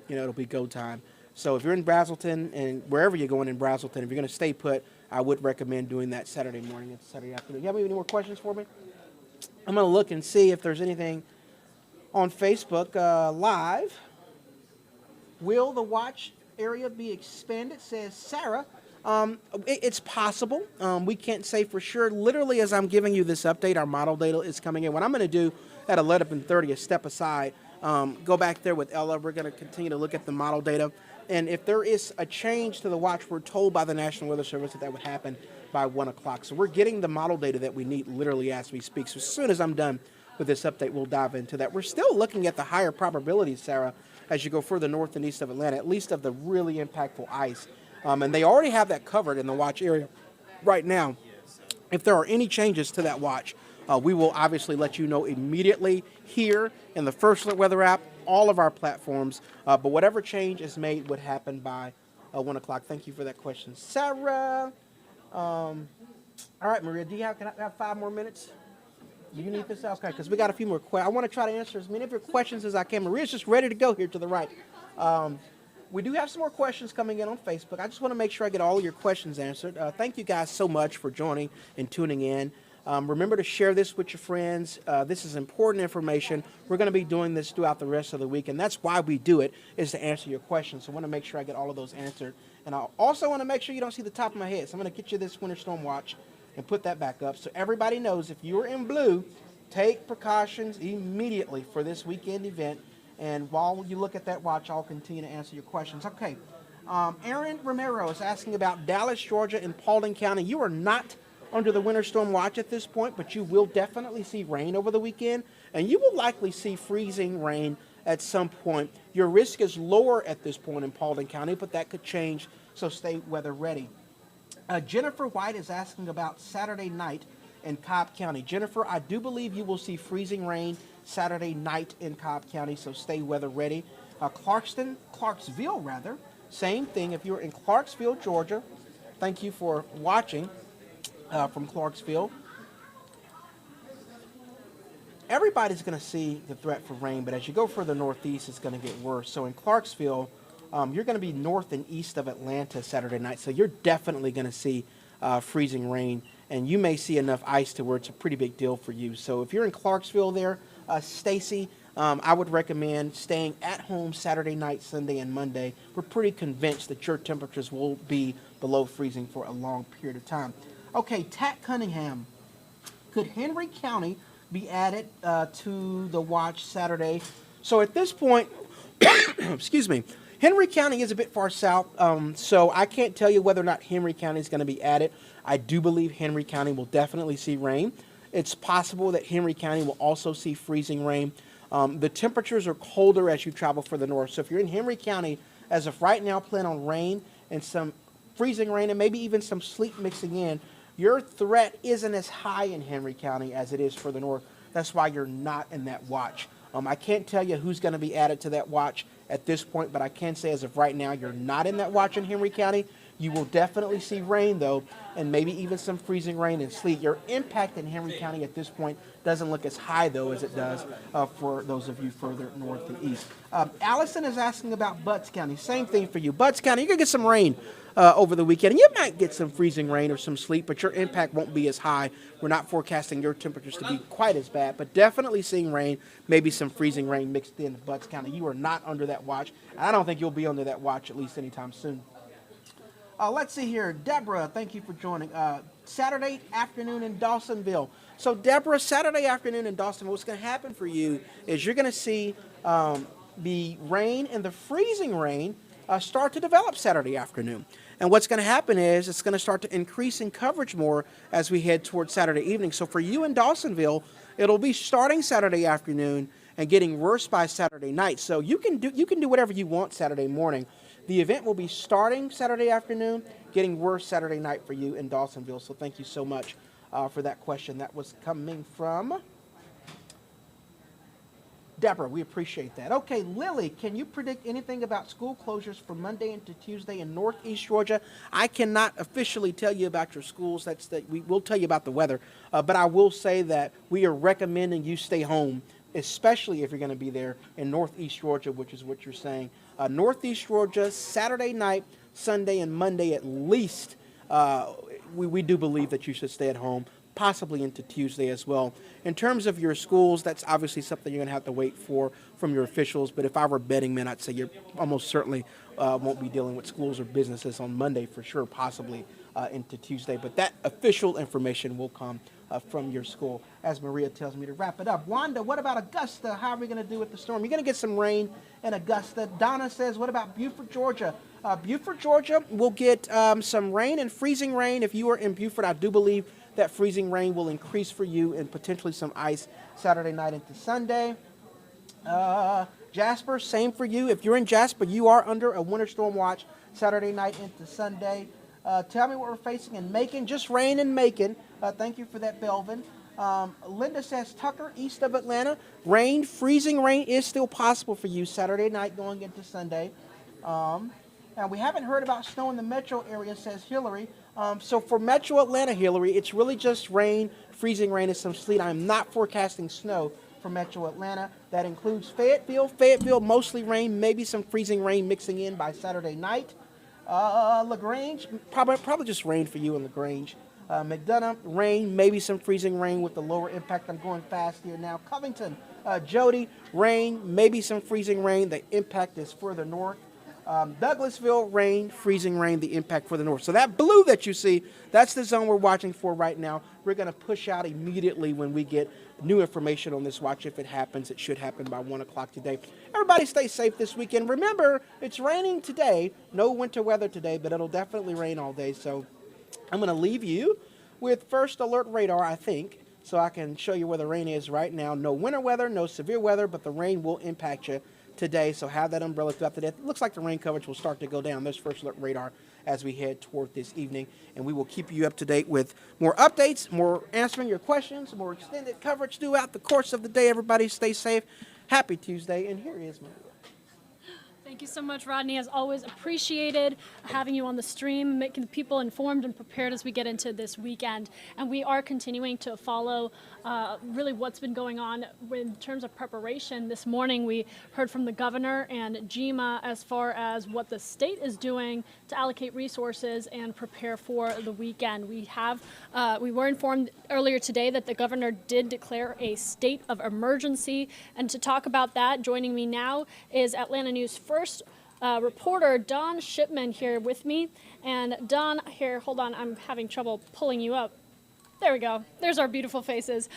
it'll be go time. So if you're in Brazelton and wherever you're going in Brazelton, if you're going to stay put, I would recommend doing that Saturday morning and Saturday afternoon. You have any more questions for me? I'm going to look and see if there's anything on Facebook Live. Will the watch area be expanded, says Sarah. It's possible. We can't say for sure. Literally, as I'm giving you this update, our model data is coming in. What I'm going to do at 11:30 is step aside, go back there with Ella. We're going to continue to look at the model data. And if there is a change to the watch, we're told by the National Weather Service that would happen by 1 o'clock. So we're getting the model data that we need literally as we speak. So as soon as I'm done with this update, we'll dive into that. We're still looking at the higher probabilities, Sarah, as you go further north and east of Atlanta, at least of the really impactful ice. And they already have that covered in the watch area right now. If there are any changes to that watch, we will obviously let you know immediately here in the First Alert Weather app, all of our platforms. But whatever change is made would happen by 1 o'clock. Thank you for that question, Sarah. All right, Maria, can I have 5 more minutes? Do you need this? Okay, because we got a few more questions. I want to try to answer as many of your questions as I can. Maria's just ready to go here to the right. We do have some more questions coming in on Facebook. I just want to make sure I get all of your questions answered. Thank you guys so much for joining and tuning in. Remember to share this with your friends. This is important information. We're going to be doing this throughout the rest of the week, and that's why we do it, is to answer your questions. So I want to make sure I get all of those answered. And I also want to make sure you don't see the top of my head. So I'm going to get you this winter storm watch and put that back up so everybody knows if you're in blue, take precautions immediately for this weekend event. And while you look at that watch, I'll continue to answer your questions. Okay. Aaron Romero is asking about Dallas, Georgia, and Paulding County. You are not under the winter storm watch at this point, but you will definitely see rain over the weekend, and you will likely see freezing rain at some point. Your risk is lower at this point in Paulding County, but that could change, so stay weather ready. Jennifer White is asking about Saturday night in Cobb County. Jennifer, I do believe you will see freezing rain Saturday night in Cobb County, so stay weather ready. Clarksville, same thing. If you're in Clarksville, Georgia, thank you for watching from Clarksville. Everybody's going to see the threat for rain, but as you go further northeast, it's going to get worse. So in Clarksville, you're going to be north and east of Atlanta Saturday night, so you're definitely going to see freezing rain, and you may see enough ice to where it's a pretty big deal for you. So if you're in Clarksville there, Stacy, I would recommend staying at home Saturday night, Sunday, and Monday. We're pretty convinced that your temperatures will be below freezing for a long period of time. Okay, Tat Cunningham. Could Henry County be added to the watch Saturday? So at this point, excuse me, Henry County is a bit far south, so I can't tell you whether or not Henry County is going to be added. I do believe Henry County will definitely see rain. It's possible that Henry County will also see freezing rain. The temperatures are colder as you travel further north. So if you're in Henry County, as of right now, plan on rain and some freezing rain and maybe even some sleet mixing in. Your threat isn't as high in Henry County as it is further north. That's why you're not in that watch. I can't tell you who's going to be added to that watch at this point, but I can say as of right now, you're not in that watch in Henry County. You will definitely see rain, though, and maybe even some freezing rain and sleet. Your impact in Henry County at this point doesn't look as high, though, as it does for those of you further north and east. Allison is asking about Butts County. Same thing for you. Butts County, you're going to get some rain over the weekend. And you might get some freezing rain or some sleet, but your impact won't be as high. We're not forecasting your temperatures to be quite as bad, but definitely seeing rain, maybe some freezing rain mixed in Butts County. You are not under that watch. I don't think you'll be under that watch at least anytime soon. Let's see here. Deborah, thank you for joining. Saturday afternoon in Dawsonville. So, Deborah, Saturday afternoon in Dawsonville, what's going to happen for you is you're going to see the rain and the freezing rain start to develop Saturday afternoon. And what's going to happen is it's going to start to increase in coverage more as we head towards Saturday evening. So for you in Dawsonville, it'll be starting Saturday afternoon and getting worse by Saturday night. So you can do whatever you want Saturday morning. The event will be starting Saturday afternoon, getting worse Saturday night for you in Dawsonville. So thank you so much for that question. That was coming from Deborah. We appreciate that. Okay, Lily, can you predict anything about school closures from Monday into Tuesday in Northeast Georgia? I cannot officially tell you about your schools. We will tell you about the weather, but I will say that we are recommending you stay home, especially if you're going to be there in Northeast Georgia, which is what you're saying. Northeast Georgia, Saturday night, Sunday, and Monday at least. We do believe that you should stay at home, possibly into Tuesday as well. In terms of your schools, that's obviously something you're going to have to wait for from your officials. But if I were betting man, I'd say you almost certainly won't be dealing with schools or businesses on Monday for sure, possibly into Tuesday. But that official information will come from your school, as Maria tells me to wrap it up. Wanda, what about Augusta? How are we going to do with the storm? You're going to get some rain in Augusta. Donna says, what about Beaufort, Georgia? Beaufort, Georgia will get some rain and freezing rain. If you are in Beaufort, I do believe that freezing rain will increase for you and potentially some ice Saturday night into Sunday. Jasper, same for you. If you're in Jasper, you are under a winter storm watch Saturday night into Sunday. Tell me what we're facing in Macon. Just rain in Macon. Thank you for that, Belvin. Linda says Tucker, east of Atlanta. Rain, freezing rain is still possible for you Saturday night going into Sunday. And we haven't heard about snow in the metro area, says Hillary. So for Metro Atlanta, Hillary, it's really just rain, freezing rain, and some sleet. I'm not forecasting snow for Metro Atlanta. That includes Fayetteville. Fayetteville, mostly rain, maybe some freezing rain mixing in by Saturday night. LaGrange, probably just rain for you in LaGrange. McDonough, rain, maybe some freezing rain with the lower impact. I'm going fast here now. Covington, Jody, rain, maybe some freezing rain. The impact is further north. Douglasville, rain, freezing rain, the impact for the north. So that blue that you see, that's the zone we're watching for right now. We're going to push out immediately when we get new information on this watch. If it happens, it should happen by 1 o'clock today. Everybody stay safe this weekend. Remember, it's raining today. No winter weather today, but it'll definitely rain all day. So I'm going to leave you with first alert radar, I think, so I can show you where the rain is right now. No winter weather, no severe weather, but the rain will impact you today, so have that umbrella throughout the day. It looks like the rain coverage will start to go down. There's first alert radar as we head toward this evening, and we will keep you up to date with more updates, more answering your questions, more extended coverage throughout the course of the day. Everybody stay safe. Happy Tuesday, and here is Maria. Thank you so much, Rodney. As always, appreciated having you on the stream, making the people informed and prepared as we get into this weekend. And we are continuing to follow really what's been going on in terms of preparation. This morning, we heard from the governor and GMA as far as what the state is doing to allocate resources and prepare for the weekend. We were informed earlier today that the governor did declare a state of emergency. And to talk about that, joining me now is Atlanta News first reporter Don Shipman here with me. And Don, here, hold on, I'm having trouble pulling you up. There we go. There's our beautiful faces.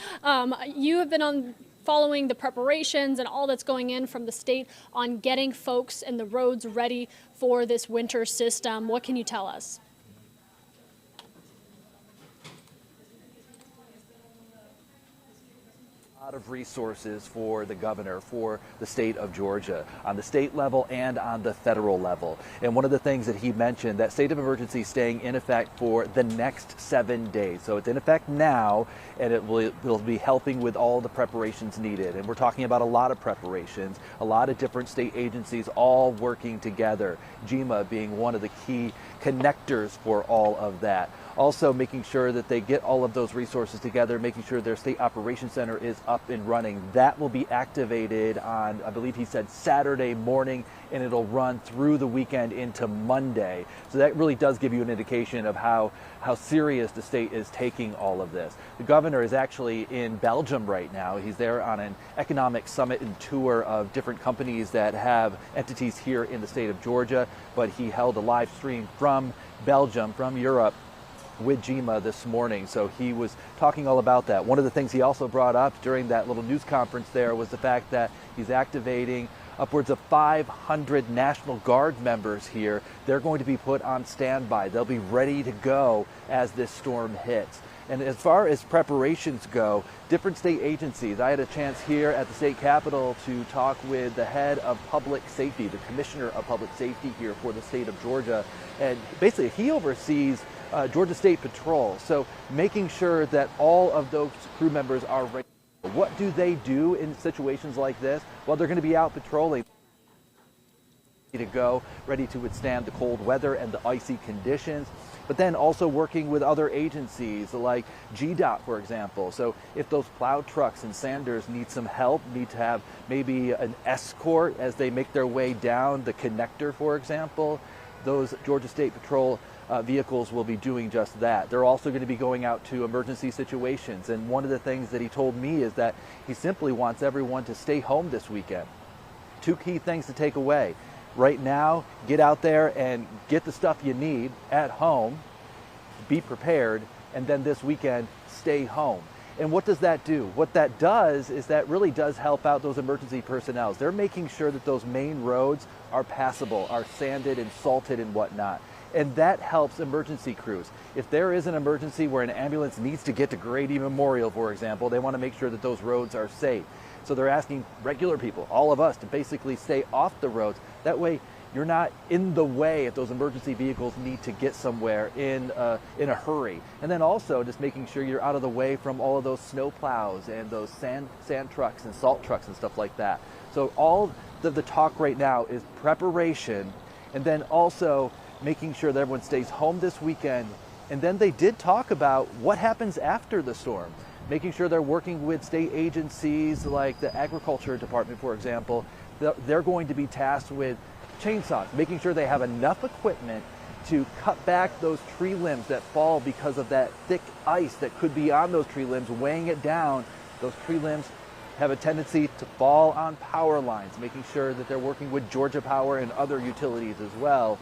You have been following the preparations and all that's going in from the state on getting folks and the roads ready for this winter system. What can you tell us? Lot of resources for the governor, for the state of Georgia, on the state level and on the federal level. And one of the things that he mentioned, that state of emergency staying in effect for the next 7 days. So it's in effect now, and it will be helping with all the preparations needed. And we're talking about a lot of preparations, a lot of different state agencies all working together, GMA being one of the key connectors for all of that. Also making sure that they get all of those resources together, making sure their state operations center is up up and running. That will be activated on, I believe he said, Saturday morning, and it'll run through the weekend into Monday. So that really does give you an indication of how serious the state is taking all of this. The governor is actually in Belgium right now. He's there on an economic summit and tour of different companies that have entities here in the state of Georgia, but he held a live stream from Belgium, from Europe, with GEMA this morning. So he was talking all about that. One of the things he also brought up during that little news conference there was the fact that he's activating upwards of 500 National Guard members here. They're going to be put on standby. They'll be ready to go as this storm hits. And as far as preparations go, different state agencies, I had a chance here at the state capitol to talk with the head of public safety, the commissioner of public safety here for the state of Georgia. And basically he oversees Georgia State Patrol. So making sure that all of those crew members are ready. What do they do in situations like this? Well, they're going to be out patrolling to go, ready to withstand the cold weather and the icy conditions, but then also working with other agencies like GDOT, for example. So if those plow trucks and sanders need some help, need to have maybe an escort as they make their way down the connector, for example, those Georgia State Patrol vehicles will be doing just that. They're also going to be going out to emergency situations. And one of the things that he told me is that he simply wants everyone to stay home this weekend. Two key things to take away. Right now, get out there and get the stuff you need at home, be prepared, and then this weekend, stay home. And what does that do? What that does is that really does help out those emergency personnel. They're making sure that those main roads are passable, are sanded and salted and whatnot. And that helps emergency crews. If there is an emergency where an ambulance needs to get to Grady Memorial, for example, they want to make sure that those roads are safe. So they're asking regular people, all of us, to basically stay off the roads. That way you're not in the way if those emergency vehicles need to get somewhere in a hurry. And then also just making sure you're out of the way from all of those snow plows and those sand trucks and salt trucks and stuff like that. So all the talk right now is preparation, and then also making sure that everyone stays home this weekend. And then they did talk about what happens after the storm, making sure they're working with state agencies like the Agriculture Department, for example. They're going to be tasked with chainsaws, making sure they have enough equipment to cut back those tree limbs that fall because of that thick ice that could be on those tree limbs, weighing it down. Those tree limbs have a tendency to fall on power lines, making sure that they're working with Georgia Power and other utilities as well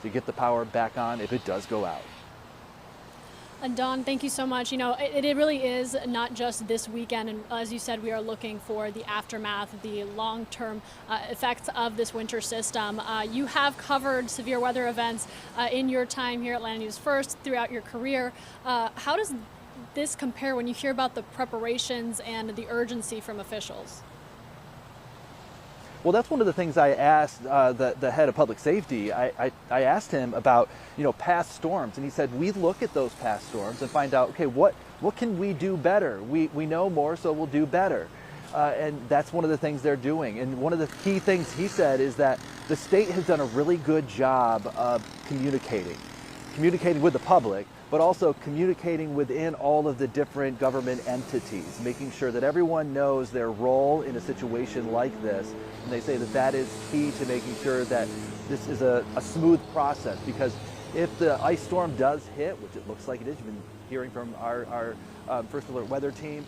to get the power back on if it does go out. And Don, thank you so much. You know, it really is not just this weekend. And as you said, we are looking for the aftermath, the long-term effects of this winter system. You have covered severe weather events in your time here at Atlanta News First throughout your career. How does this compare when you hear about the preparations and the urgency from officials? Well, that's one of the things I asked the head of public safety. I asked him about, past storms, and he said, we look at those past storms and find out, okay, what can we do better? We know more, so we'll do better. And that's one of the things they're doing. And one of the key things he said is that the state has done a really good job of communicating with the public, but also communicating within all of the different government entities, making sure that everyone knows their role in a situation like this. And they say that that is key to making sure that this is a smooth process, because if the ice storm does hit, which it looks like it is, you've been hearing from our First Alert weather team,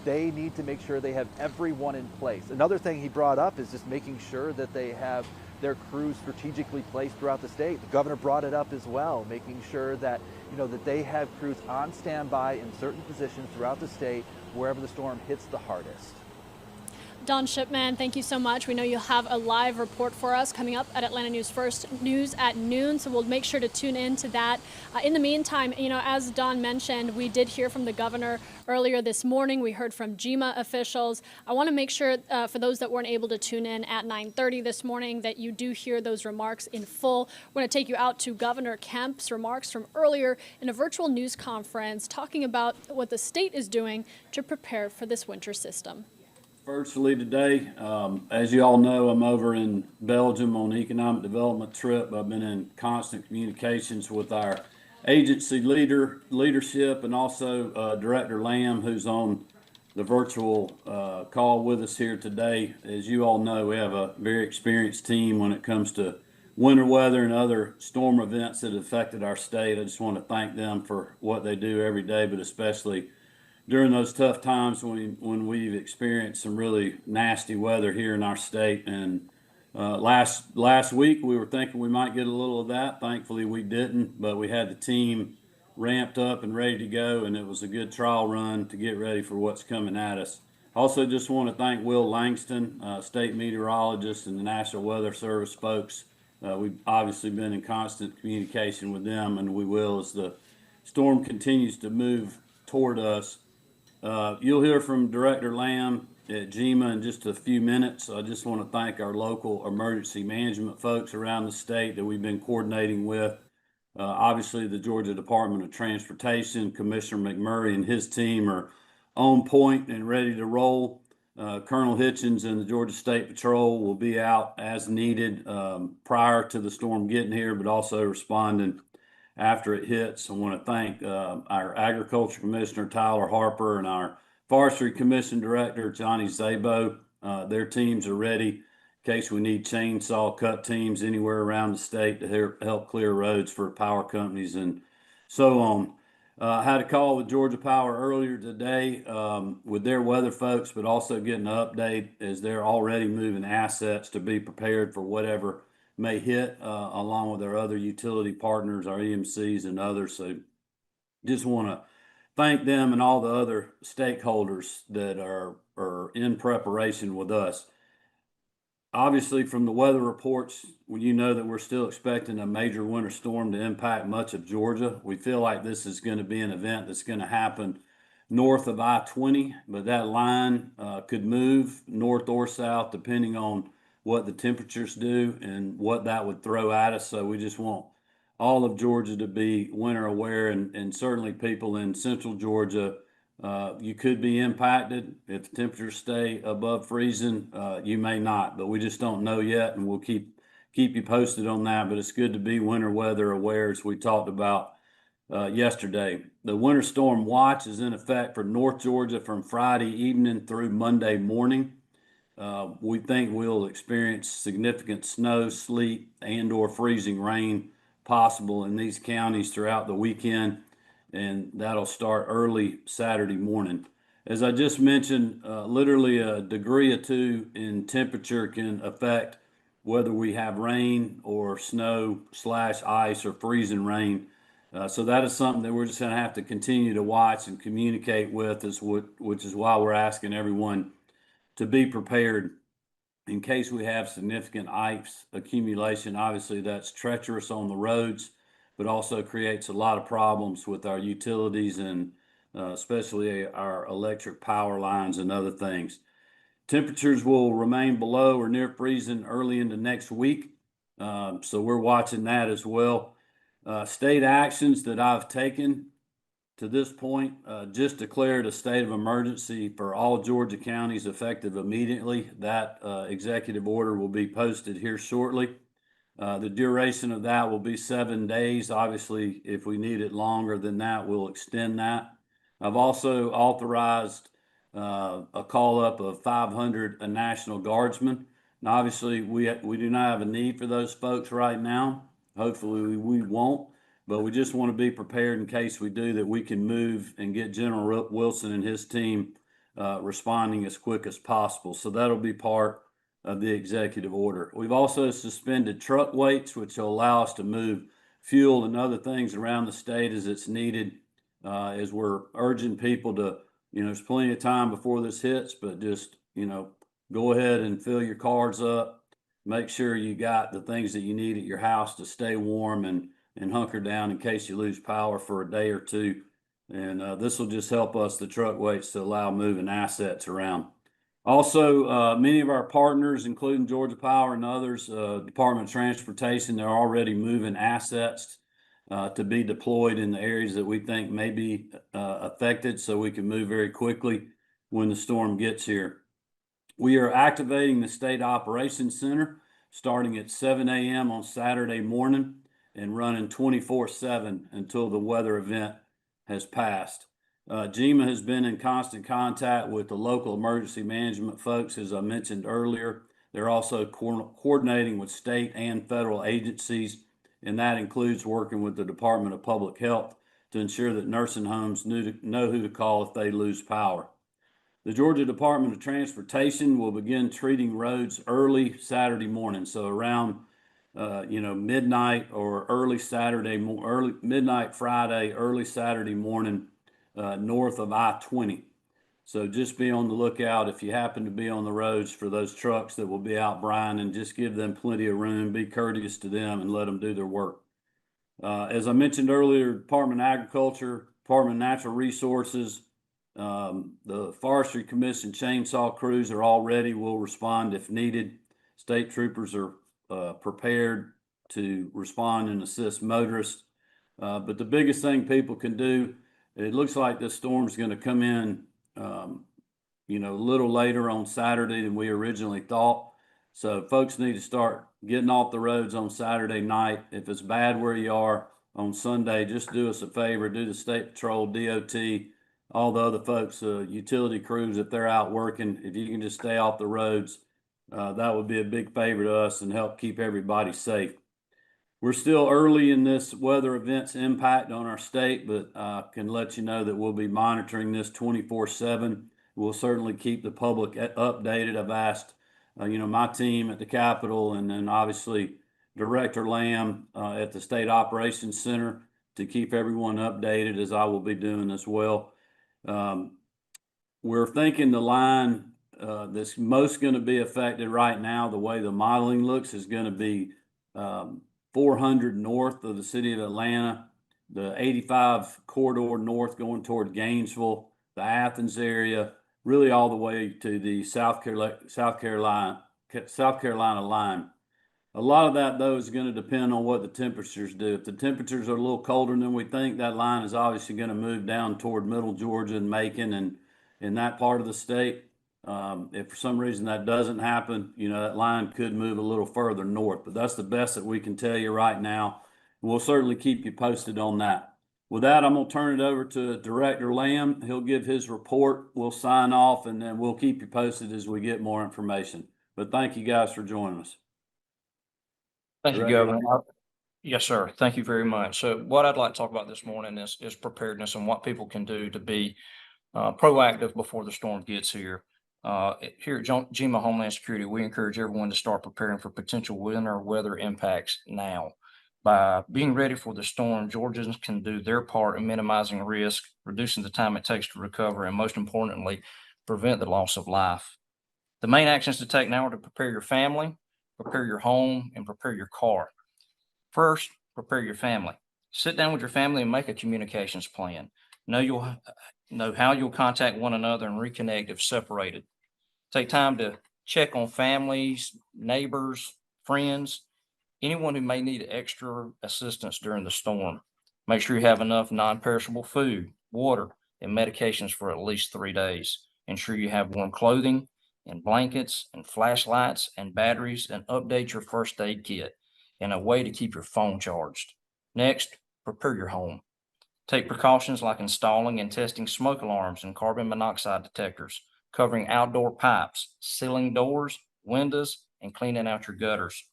they need to make sure they have everyone in place. Another thing he brought up is just making sure that they have their crews strategically placed throughout the state. The governor brought it up as well, making sure that that they have crews on standby in certain positions throughout the state wherever the storm hits the hardest. Don Shipman, thank you so much. We know you'll have a live report for us coming up at Atlanta News First News at noon, so we'll make sure to tune in to that. In the meantime, as Don mentioned, we did hear from the governor earlier this morning. We heard from GEMA officials. I want to make sure for those that weren't able to tune in at 9:30 this morning that you do hear those remarks in full. We're going to take you out to Governor Kemp's remarks from earlier in a virtual news conference talking about what the state is doing to prepare for this winter system. Virtually today, as you all know, I'm over in Belgium on an economic development trip. I've been in constant communications with our agency leadership and also Director Lamb, who's on the virtual call with us here today. As you all know, we have a very experienced team when it comes to winter weather and other storm events that affected our state. I just want to thank them for what they do every day, but especially during those tough times when we've experienced some really nasty weather here in our state. And last week we were thinking we might get a little of that. Thankfully we didn't, but we had the team ramped up and ready to go, and it was a good trial run to get ready for what's coming at us. Also, just want to thank Will Langston, state meteorologist, and the National Weather Service folks. We've obviously been in constant communication with them, and we will as the storm continues to move toward us. You'll hear from Director Lamb at GEMA in just a few minutes. I just want to thank our local emergency management folks around the state that we've been coordinating with. Obviously, the Georgia Department of Transportation, Commissioner McMurray and his team are on point and ready to roll. Colonel Hitchens and the Georgia State Patrol will be out as needed prior to the storm getting here, but also responding after it hits. I want to thank our Agriculture Commissioner, Tyler Harper, and our Forestry Commission Director, Johnny Zabo. Their teams are ready in case we need chainsaw cut teams anywhere around the state to help clear roads for power companies and so on. I had a call with Georgia Power earlier today with their weather folks, but also getting an update as they're already moving assets to be prepared for whatever may hit, along with our other utility partners, our EMCs and others. So just want to thank them and all the other stakeholders that are in preparation with us. Obviously, from the weather reports, you know that we're still expecting a major winter storm to impact much of Georgia. We feel like this is going to be an event that's going to happen north of I-20, but that line could move north or south depending on what the temperatures do and what that would throw at us. So we just want all of Georgia to be winter aware, and certainly people in central Georgia. You could be impacted if the temperatures stay above freezing. You may not, but we just don't know yet, and we'll keep you posted on that. But it's good to be winter weather aware, as we talked about yesterday. The winter storm watch is in effect for North Georgia from Friday evening through Monday morning. We think we'll experience significant snow, sleet, and/or freezing rain possible in these counties throughout the weekend, and that'll start early Saturday morning. As I just mentioned, literally a degree or two in temperature can affect whether we have rain or snow / ice or freezing rain. So that is something that we're just going to have to continue to watch and communicate with, which is why we're asking everyone to be prepared in case we have significant ice accumulation. Obviously, that's treacherous on the roads, but also creates a lot of problems with our utilities and especially our electric power lines and other things. Temperatures will remain below or near freezing early into next week, so we're watching that as well. State actions that I've taken to this point, just declared a state of emergency for all Georgia counties effective immediately. That executive order will be posted here shortly. The duration of that will be 7 days. Obviously, if we need it longer than that, we'll extend that. I've also authorized a call up of 500 National Guardsmen. Now, obviously, we do not have a need for those folks right now. Hopefully, we won't, but we just want to be prepared in case we do, that we can move and get General Wilson and his team responding as quick as possible. So that'll be part of the executive order. We've also suspended truck weights, which will allow us to move fuel and other things around the state as it's needed, as we're urging people to, there's plenty of time before this hits, but just, go ahead and fill your cars up. Make sure you got the things that you need at your house to stay warm and hunker down in case you lose power for a day or two. And this will just help us, the truck weights, to allow moving assets around. Also, many of our partners, including Georgia Power and others, Department of Transportation, they're already moving assets to be deployed in the areas that we think may be affected, so we can move very quickly when the storm gets here. We are activating the State Operations Center starting at 7 a.m. on Saturday morning and running 24/7 until the weather event has passed. GEMA has been in constant contact with the local emergency management folks, as I mentioned earlier. They're also coordinating with state and federal agencies, and that includes working with the Department of Public Health to ensure that nursing homes know who to call if they lose power. The Georgia Department of Transportation will begin treating roads early Saturday morning, so around midnight or midnight Friday, early Saturday morning, north of I-20. So just be on the lookout if you happen to be on the roads for those trucks that will be out Brian, and just give them plenty of room. Be courteous to them and let them do their work. As I mentioned earlier, Department of Agriculture, Department of Natural Resources, the Forestry Commission chainsaw crews are all ready. Will respond if needed. State troopers are prepared to respond and assist motorists. But the biggest thing people can do, it looks like this storm's going to come in, a little later on Saturday than we originally thought. So folks need to start getting off the roads on Saturday night. If it's bad where you are on Sunday, just do us a favor, do the State Patrol, DOT, all the other folks, utility crews, if they're out working, if you can just stay off the roads, that would be a big favor to us and help keep everybody safe. We're still early in this weather event's impact on our state, but I can let you know that we'll be monitoring this 24/7. We'll certainly keep the public updated. I've asked, my team at the Capitol, and then obviously Director Lamb at the State Operations Center, to keep everyone updated, as I will be doing as well. We're thinking the line that's most going to be affected right now, the way the modeling looks, is going to be 400 north of the city of Atlanta, the 85 corridor north going toward Gainesville, the Athens area, really all the way to the South Carolina line. A lot of that, though, is going to depend on what the temperatures do. If the temperatures are a little colder than we think, that line is obviously going to move down toward middle Georgia and Macon and in that part of the state. If for some reason that doesn't happen, that line could move a little further north, but that's the best that we can tell you right now. We'll certainly keep you posted on that. With that, I'm going to turn it over to Director Lamb. He'll give his report. We'll sign off, and then we'll keep you posted as we get more information. But thank you guys for joining us. Thank you, Governor. Yes, sir. Thank you very much. So what I'd like to talk about this morning is preparedness and what people can do to be proactive before the storm gets here. Here at GEMA Homeland Security, we encourage everyone to start preparing for potential winter weather impacts now. By being ready for the storm, Georgians can do their part in minimizing risk, reducing the time it takes to recover, and most importantly, prevent the loss of life. The main actions to take now are to prepare your family, prepare your home, and prepare your car. First, prepare your family. Sit down with your family and make a communications plan. Know how you'll contact one another and reconnect if separated. Take time to check on families, neighbors, friends, anyone who may need extra assistance during the storm. Make sure you have enough non-perishable food, water, and medications for at least 3 days. Ensure you have warm clothing and blankets and flashlights and batteries, and update your first aid kit and a way to keep your phone charged. Next, prepare your home. Take precautions like installing and testing smoke alarms and carbon monoxide detectors, covering outdoor pipes, sealing doors, windows, and cleaning out your gutters.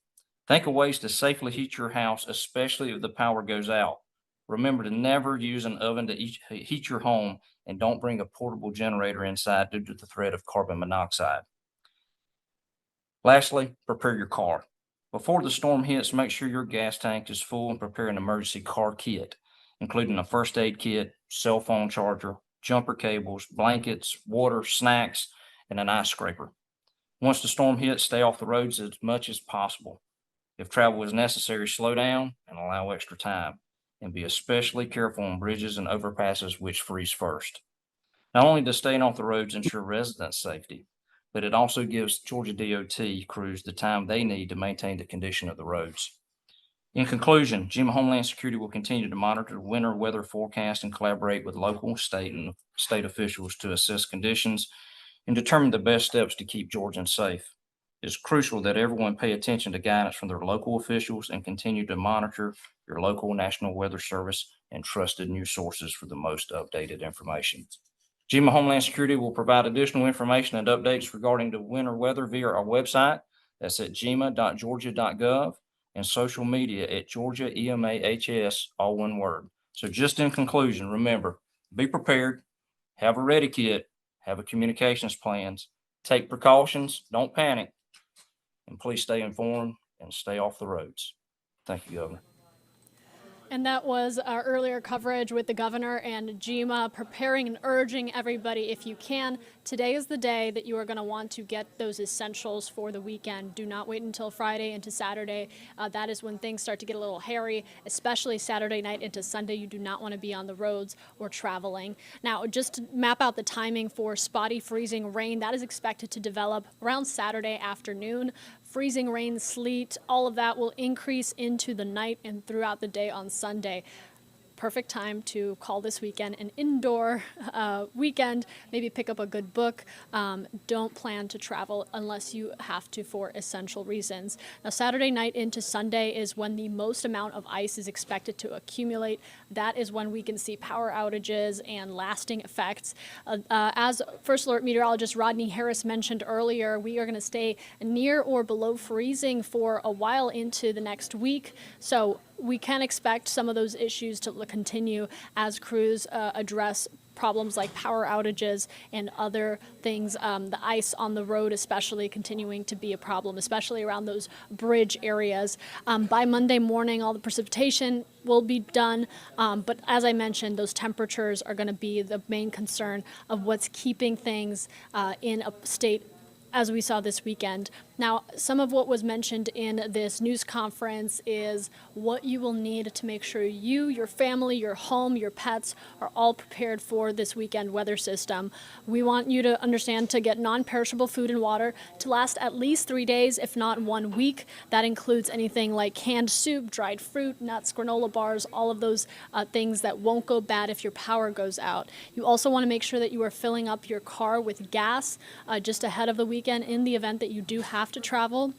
Think of ways to safely heat your house, especially if the power goes out. Remember to never use an oven to heat your home, and don't bring a portable generator inside due to the threat of carbon monoxide. Lastly, prepare your car. Before the storm hits, make sure your gas tank is full and prepare an emergency car kit, including a first aid kit, cell phone charger, jumper cables, blankets, water, snacks, and an ice scraper. Once the storm hits, stay off the roads as much as possible. If travel is necessary, slow down and allow extra time, and be especially careful on bridges and overpasses which freeze first. Not only does staying off the roads ensure residents' safety, but it also gives Georgia DOT crews the time they need to maintain the condition of the roads. In conclusion, GEMA Homeland Security will continue to monitor winter weather forecast and collaborate with local, state, and state officials to assess conditions and determine the best steps to keep Georgians safe. It's crucial that everyone pay attention to guidance from their local officials and continue to monitor your local National Weather Service and trusted news sources for the most updated information. GEMA Homeland Security will provide additional information and updates regarding the winter weather via our website. That's at gema.georgia.gov and social media at Georgia EMAHS, all one word. So just in conclusion, remember, be prepared, have a ready kit, have a communications plans, take precautions, don't panic, and please stay informed and stay off the roads. Thank you, Governor. And that was our earlier coverage with the governor and GEMA preparing and urging everybody, if you can, today is the day that you are going to want to get those essentials for the weekend. Do not wait until Friday into Saturday. That is when things start to get a little hairy, especially Saturday night into Sunday. You do not want to be on the roads or traveling. Now, just to map out the timing for spotty freezing rain, that is expected to develop around Saturday afternoon. Freezing rain, sleet, all of that will increase into the night and throughout the day on Sunday. Perfect time to call this weekend an indoor weekend. Maybe pick up a good book. Don't plan to travel unless you have to for essential reasons. Now, Saturday night into Sunday is when the most amount of ice is expected to accumulate. That is when we can see power outages and lasting effects. As First Alert meteorologist Rodney Harris mentioned earlier, we are going to stay near or below freezing for a while into the next week. So we can expect some of those issues to continue as crews address problems like power outages and other things. The ice on the road especially continuing to be a problem, especially around those bridge areas. By Monday morning, all the precipitation will be done. But as I mentioned, those temperatures are going to be the main concern of what's keeping things in a state as we saw this weekend. Now, some of what was mentioned in this news conference is what you will need to make sure you, your family, your home, your pets are all prepared for this weekend weather system. We want you to understand to get non-perishable food and water to last at least 3 days, if not 1 week. That includes anything like canned soup, dried fruit, nuts, granola bars, all of those things that won't go bad if your power goes out. You also want to make sure that you are filling up your car with gas just ahead of the weekend in the event that you do have to travel.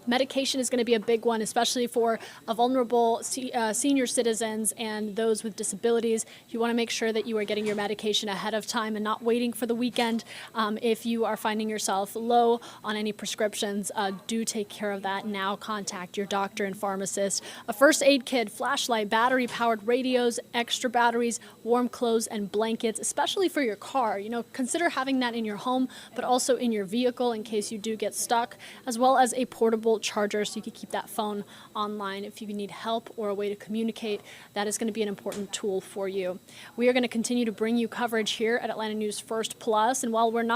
Medication is going to be a big one, especially for vulnerable senior citizens and those with disabilities. You want to make sure that you are getting your medication ahead of time and not waiting for the weekend. If you are finding yourself low on any prescriptions, do take care of that now. Contact your doctor and pharmacist. A first aid kit, flashlight, battery-powered radios, extra batteries, warm clothes, and blankets, especially for your car. You know, consider having that in your home, but also in your vehicle in case you do get stuck, as well as a portable charger so you can keep that phone online if you need help or a way to communicate. That is going to be an important tool for you. We are going to continue to bring you coverage here at Atlanta News First Plus, and while when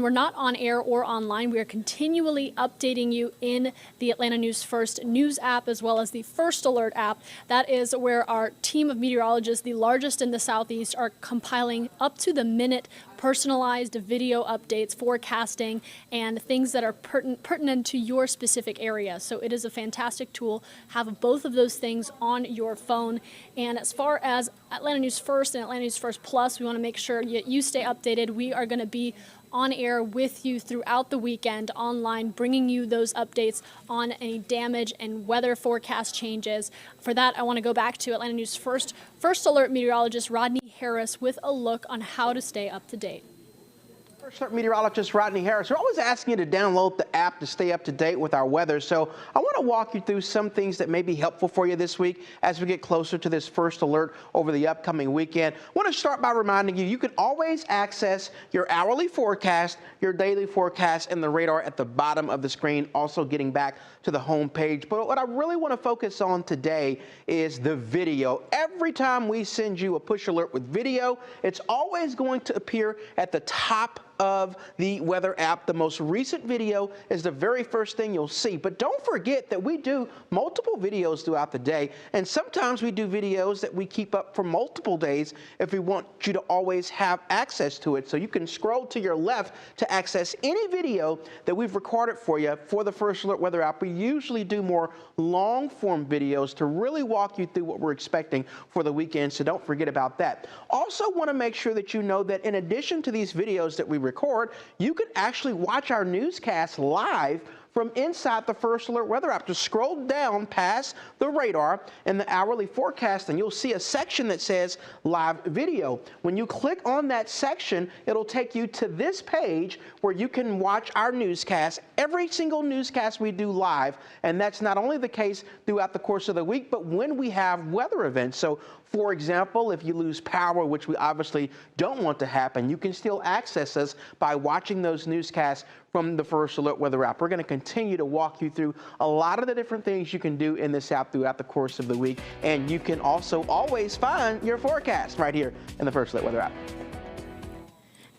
we're not on air or online, we are continually updating you in the Atlanta News First news app as well as the First Alert app. That is where our team of meteorologists, the largest in the Southeast, are compiling up to the minute personalized video updates, forecasting, and things that are pertinent to your specific area. So it is a fantastic tool. Have both of those things on your phone. And as far as Atlanta News First and Atlanta News First Plus, we want to make sure that you stay updated. We are going to be on air with you throughout the weekend online, bringing you those updates on any damage and weather forecast changes. For that, I want to go back to Atlanta News First Alert meteorologist Rodney Harris with a look on how to stay up to date. First Alert meteorologist Rodney Harris. We're always asking you to download the app to stay up to date with our weather. So I want to walk you through some things that may be helpful for you this week as we get closer to this First Alert over the upcoming weekend. I want to start by reminding you can always access your hourly forecast, your daily forecast, and the radar at the bottom of the screen, also getting back to the home page. But what I really want to focus on today is the video. Every time we send you a push alert with video, it's always going to appear at the top of the weather app. The most recent video is the very first thing you'll see. But don't forget that we do multiple videos throughout the day, and sometimes we do videos that we keep up for multiple days if we want you to always have access to it. So you can scroll to your left to access any video that we've recorded for you for the First Alert Weather app. We usually do more long-form videos to really walk you through what we're expecting for the weekend, so don't forget about that. Also want to make sure that you know that in addition to these videos that we record, you can actually watch our newscast live from inside the First Alert Weather app. Just scroll down past the radar and the hourly forecast, and you'll see a section that says live video. When you click on that section, it'll take you to this page where you can watch our newscast, every single newscast we do live, and that's not only the case throughout the course of the week, but when we have weather events. So, for example, if you lose power, which we obviously don't want to happen, you can still access us by watching those newscasts from the First Alert Weather app. We're going to continue to walk you through a lot of the different things you can do in this app throughout the course of the week. And you can also always find your forecast right here in the First Alert Weather app.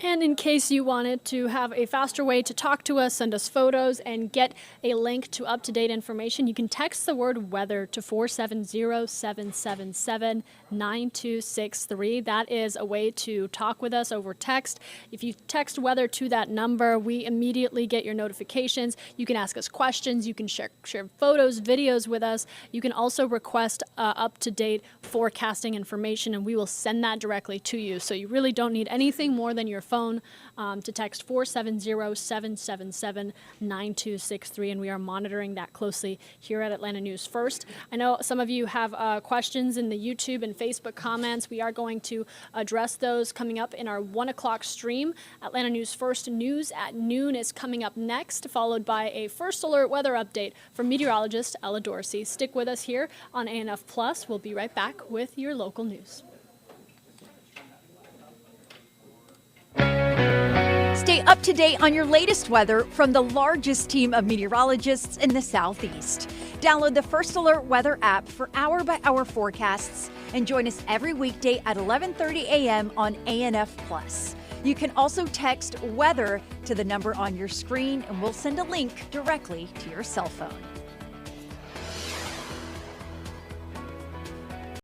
And in case you wanted to have a faster way to talk to us, send us photos, and get a link to up-to-date information, you can text the word weather to 470-777-9263. That is a way to talk with us over text. If you text weather to that number, we immediately get your notifications. You can ask us questions. You can share photos, videos with us. You can also request up-to-date forecasting information, and we will send that directly to you. So you really don't need anything more than your phone to text 470-777-9263, and we are monitoring that closely here at Atlanta News First. I know some of you have questions in the YouTube and Facebook comments. We are going to address those coming up in our 1 o'clock stream. Atlanta News First News at noon is coming up next, followed by a First Alert weather update from meteorologist Ella Dorsey. Stick with us here on ANF Plus. We'll be right back with your local news. Stay up to date on your latest weather from the largest team of meteorologists in the Southeast. Download the First Alert Weather app for hour-by-hour forecasts and join us every weekday at 11:30 a.m. on ANF Plus. You can also text weather to the number on your screen, and we'll send a link directly to your cell phone.